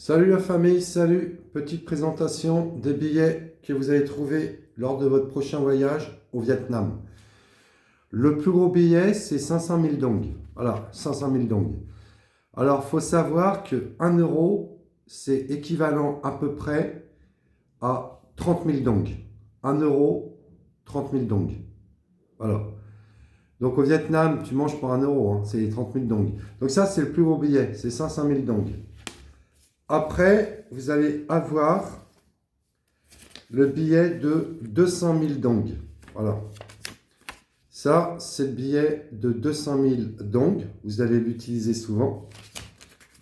Salut la famille, salut! Petite présentation des billets que vous allez trouver lors de votre prochain voyage au Vietnam. Le plus gros billet, c'est 500 000 dong. Voilà, 500 000 dong. Alors, il faut savoir que 1 euro, c'est équivalent à peu près à 30 000 dong. 1 euro, 30 000 dong. Voilà. Donc au Vietnam, tu manges pour 1 euro, hein, c'est 30 000 dong. Donc ça, c'est le plus gros billet, c'est 500 000 dong. Après, vous allez avoir le billet de 200 000 dong. Voilà. Ça, c'est le billet de 200 000 dong. Vous allez l'utiliser souvent.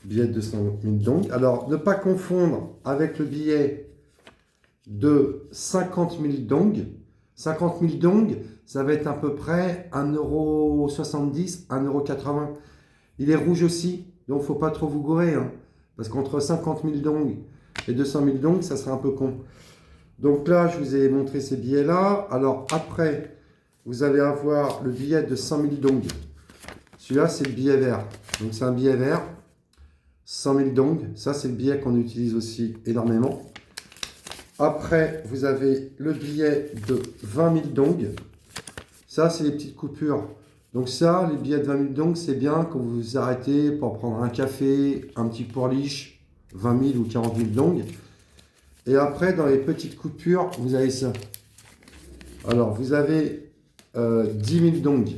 Billet de 200 000 dong. Alors, ne pas confondre avec le billet de 50 000 dong. 50 000 dong, ça va être à peu près 1,70 €, 1,80 €. Il est rouge aussi, donc il ne faut pas trop vous gourer, hein. Parce qu'entre 50 000 dong et 200 000 dong, ça serait un peu con. Donc là, je vous ai montré ces billets-là. Alors après, vous allez avoir le billet de 100 000 dong. Celui-là, c'est le billet vert. Donc c'est un billet vert, 100 000 dong. Ça, c'est le billet qu'on utilise aussi énormément. Après, vous avez le billet de 20 000 dong. Ça, c'est les petites coupures. Donc ça, les billets de 20 000 dong, c'est bien quand vous vous arrêtez pour prendre un café, un petit porliche, 20 000 ou 40 000 dong. Et après, dans les petites coupures, vous avez ça. Alors, vous avez 10 000 dong.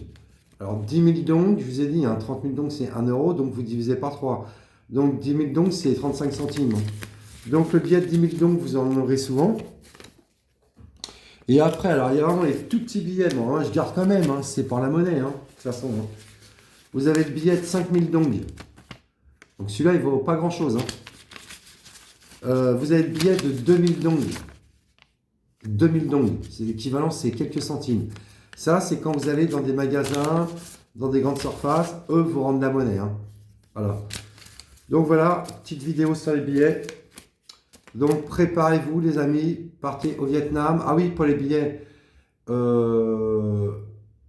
Alors, 10 000 dong, je vous ai dit, hein, 30 000 dong, c'est 1 euro, donc vous divisez par 3. Donc, 10 000 dong, c'est 35 centimes. Donc, le billet de 10 000 dong, vous en aurez souvent. Et après, alors, il y a vraiment les tout petits billets. Bon, hein, je garde quand même, hein, c'est pour la monnaie, hein, de toute façon. Hein. Vous avez le billet de 5 000 dong. Donc, celui-là, il ne vaut pas grand-chose. Hein. Vous avez le billet de 2 000 dong. 2 000 dong, c'est l'équivalent, c'est quelques centimes. Ça, c'est quand vous allez dans des magasins, dans des grandes surfaces, eux vous rendent la monnaie. Hein. Voilà. Donc voilà, petite vidéo sur les billets. Donc préparez-vous les amis, partez au Vietnam. Ah oui, pour les billets,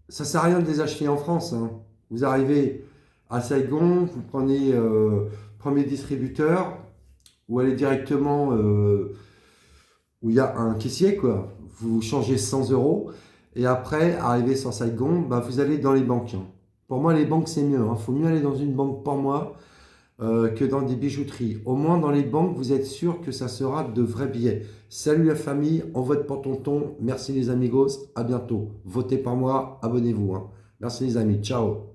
ça sert à rien de les acheter en France. Hein. Vous arrivez à Saigon, vous prenez premier distributeur, ou allez directement où il y a un caissier, quoi. Vous changez 100 € et après, arrivé sur Saigon, bah, vous allez dans les banques. Hein. Pour moi, les banques, c'est mieux. Il faut mieux aller dans une banque pour moi que dans des bijouteries. Au moins, dans les banques, vous êtes sûr que ça sera de vrais billets. Salut la famille, on vote pour tonton. Merci les amigos, à bientôt. Votez pour moi, abonnez-vous. Hein. Merci les amis, ciao.